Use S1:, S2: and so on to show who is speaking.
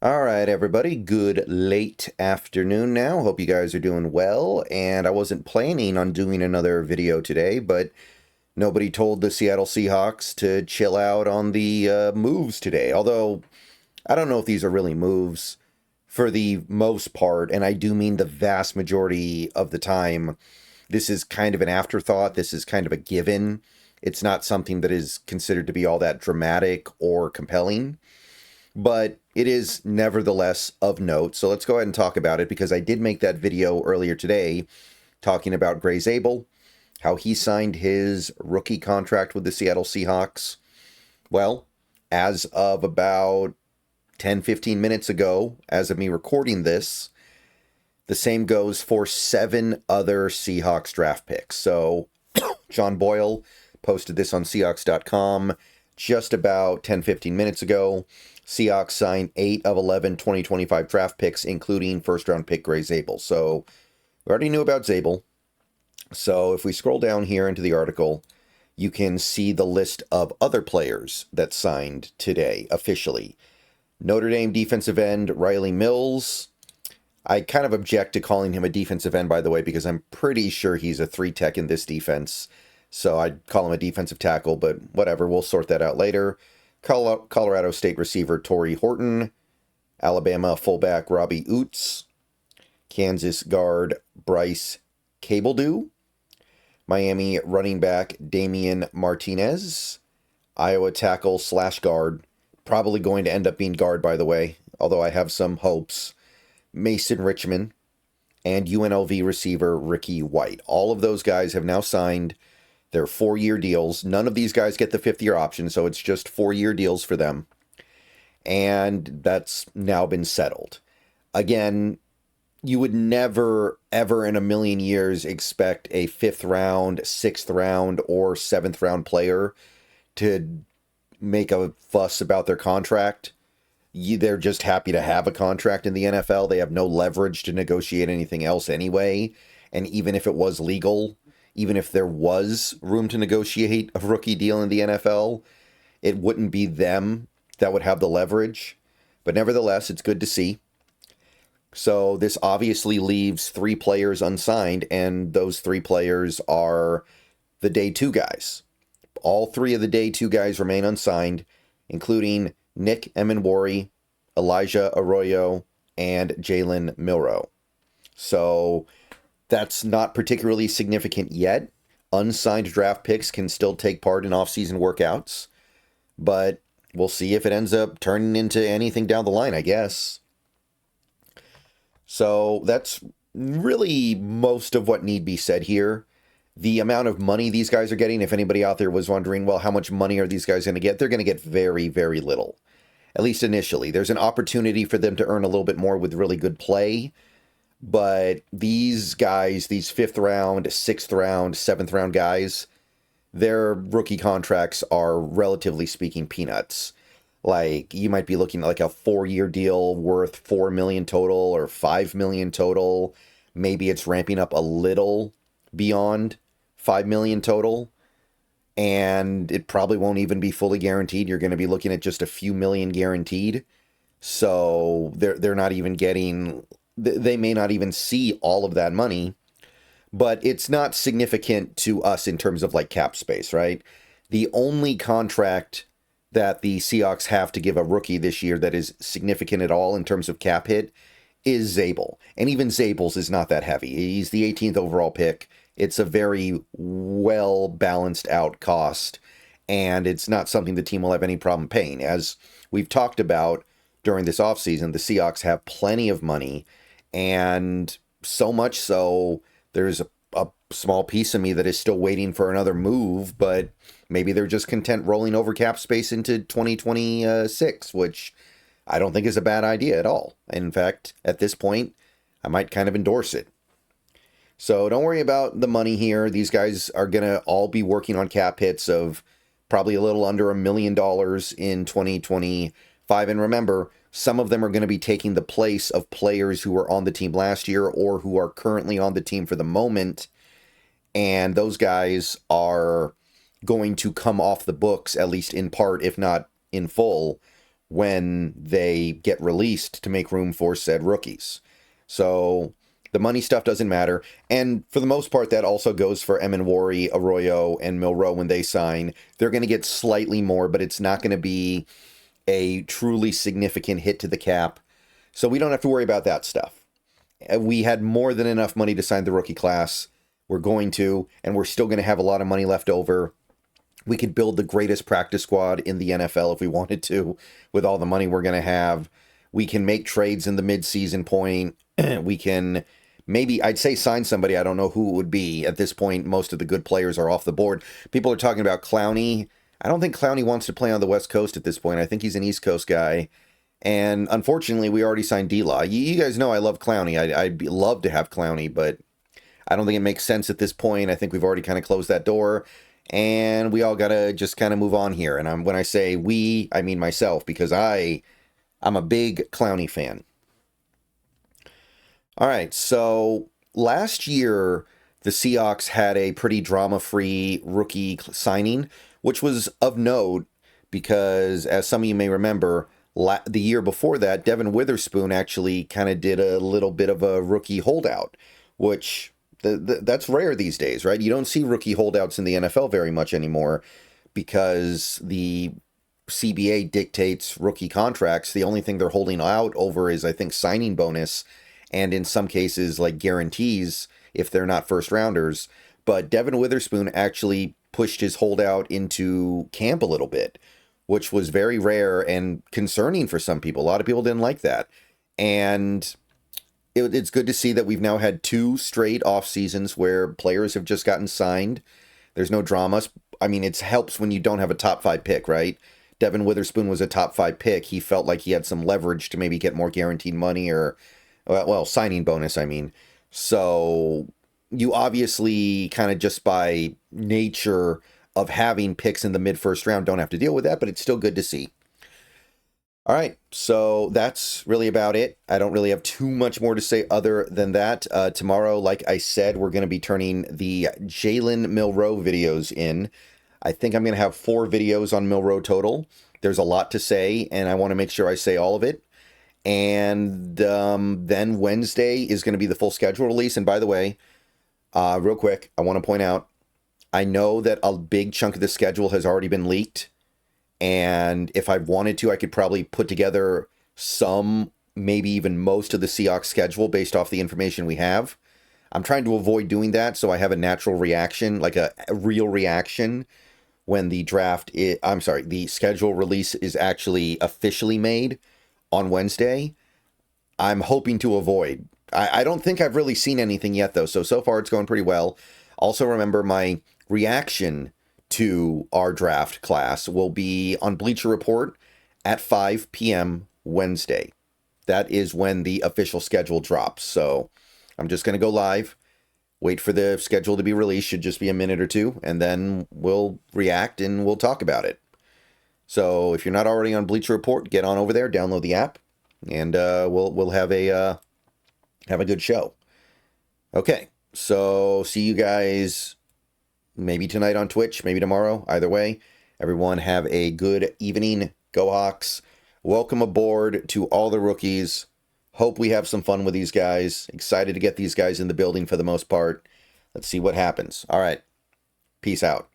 S1: All right, everybody. Good late afternoon now. Hope you guys are doing well. And I wasn't planning on doing another video today, but nobody told the Seattle Seahawks to chill out on the moves today. Although, I don't know if these are really moves for the most part, and I do mean the vast majority of the time. This is kind of an afterthought. This is kind of a given. It's not something that is considered to be all that dramatic or compelling. But it is nevertheless of note. So let's go ahead and talk about it, because I did make that video earlier today talking about Gray Zabel, how he signed his rookie contract with the Seattle Seahawks. Well, as of about 10-15 minutes ago, as of me recording this, the same goes for 7 other Seahawks draft picks. So John Boyle posted this on Seahawks.com just about 10-15 minutes ago. Seahawks signed 8 of 11 2025 draft picks, including first-round pick Gray Zabel. So we already knew about Zabel. So if we scroll down here into the article, you can see the list of other players that signed today officially. Notre Dame defensive end Riley Mills. I kind of object to calling him a defensive end, by the way, because I'm pretty sure he's a 3-tech in this defense. So I'd call him a defensive tackle, but whatever, we'll sort that out later. Colorado State receiver Torrey Horton, Alabama fullback Robbie Oots, Kansas guard Bryce Cabledew, Miami running back Damian Martinez, Iowa tackle / guard, probably going to end up being guard, by the way, although I have some hopes, Mason Richman, and UNLV receiver Ricky White. All of those guys have now signed their 4-year deals. None of these guys get the 5th-year option, so it's just 4-year deals for them. And that's now been settled. Again, you would never, ever in a million years expect a 5th round, 6th round, or 7th round player to make a fuss about their contract. They're just happy to have a contract in the NFL. They have no leverage to negotiate anything else anyway. And even if it was legal, even if there was room to negotiate a rookie deal in the NFL, it wouldn't be them that would have the leverage. But nevertheless, it's good to see. So this obviously leaves 3 players unsigned, and those 3 players are the day 2 guys. All 3 of the day 2 guys remain unsigned, including Nick Emenwari, Elijah Arroyo, and Jalen Milroe. So that's not particularly significant yet. Unsigned draft picks can still take part in off-season workouts, but we'll see if it ends up turning into anything down the line, I guess. So that's really most of what need be said here. The amount of money these guys are getting, if anybody out there was wondering, well, how much money are these guys going to get? They're going to get very, very little, at least initially. There's an opportunity for them to earn a little bit more with really good play. But these guys, these 5th round, 6th round, 7th round guys, their rookie contracts are, relatively speaking, peanuts. Like, you might be looking at like a 4-year deal worth $4 million total or $5 million total. Maybe it's ramping up a little beyond $5 million total. And it probably won't even be fully guaranteed. You're going to be looking at just a few million guaranteed. So they're not even getting... They may not even see all of that money, but it's not significant to us in terms of like cap space, right? The only contract that the Seahawks have to give a rookie this year that is significant at all in terms of cap hit is Zabel. And even Zabel's is not that heavy. He's the 18th overall pick. It's a very well balanced out cost, and it's not something the team will have any problem paying. As we've talked about during this offseason, the Seahawks have plenty of money. And so much so, there's a small piece of me that is still waiting for another move, but maybe they're just content rolling over cap space into 2026, which I don't think is a bad idea at all. In fact, at this point, I might kind of endorse it. So don't worry about the money here. These guys are going to all be working on cap hits of probably a little under $1 million in 2025. And remember, some of them are going to be taking the place of players who were on the team last year or who are currently on the team for the moment. And those guys are going to come off the books, at least in part, if not in full, when they get released to make room for said rookies. So the money stuff doesn't matter. And for the most part, that also goes for Emanwari, Arroyo, and Milroe when they sign. They're going to get slightly more, but it's not going to be a truly significant hit to the cap. So we don't have to worry about that stuff. We had more than enough money to sign the rookie class. We're going to, and we're still going to have a lot of money left over. We could build the greatest practice squad in the NFL if we wanted to, with all the money we're going to have. We can make trades in the mid-season point. We can maybe, I'd say sign somebody. I don't know who it would be. At this point, most of the good players are off the board. People are talking about Clowney. I don't think Clowney wants to play on the West Coast at this point. I think he's an East Coast guy. And unfortunately, we already signed D-Law. You guys know I love Clowney. I'd love to have Clowney, but I don't think it makes sense at this point. I think we've already kind of closed that door. And we all got to just kind of move on here. And when I say we, I mean myself, because I'm a big Clowney fan. All right, so last year, the Seahawks had a pretty drama-free rookie signing, which was of note because, as some of you may remember, the year before that, Devin Witherspoon actually kind of did a little bit of a rookie holdout, which that's rare these days, right? You don't see rookie holdouts in the NFL very much anymore because the CBA dictates rookie contracts. The only thing they're holding out over is, I think, signing bonus, and in some cases, like guarantees if they're not first rounders. But Devin Witherspoon actually pushed his holdout into camp a little bit, which was very rare and concerning for some people. A lot of people didn't like that. And it's good to see that we've now had 2 straight off seasons where players have just gotten signed. There's no dramas. I mean, it helps when you don't have a top 5 pick, right? Devin Witherspoon was a top 5 pick. He felt like he had some leverage to maybe get more guaranteed money or, well, signing bonus, I mean. So you obviously kind of just by nature of having picks in the mid-first round don't have to deal with that, but it's still good to see. All right, so that's really about it. I don't really have too much more to say other than that. Tomorrow, like I said, we're going to be turning the Jalen Milroe videos in. I think I'm going to have 4 videos on Milroe total. There's a lot to say, and I want to make sure I say all of it. And then Wednesday is going to be the full schedule release. And by the way, real quick, I want to point out, I know that a big chunk of the schedule has already been leaked. And if I wanted to, I could probably put together some, maybe even most of the Seahawks schedule based off the information we have. I'm trying to avoid doing that so I have a natural reaction, like a real reaction when the the schedule release is actually officially made on Wednesday. I'm hoping to avoid. I don't think I've really seen anything yet, though. So far it's going pretty well. Also, remember my reaction to our draft class will be on Bleacher Report at 5 p.m. Wednesday. That is when the official schedule drops. So I'm just going to go live, wait for the schedule to be released. Should just be a minute or 2, and then we'll react and we'll talk about it. So if you're not already on Bleacher Report, get on over there, download the app, and we'll have a good show. Okay, so see you guys maybe tonight on Twitch, maybe tomorrow. Either way, everyone have a good evening. Go Hawks. Welcome aboard to all the rookies. Hope we have some fun with these guys. Excited to get these guys in the building for the most part. Let's see what happens. All right. Peace out.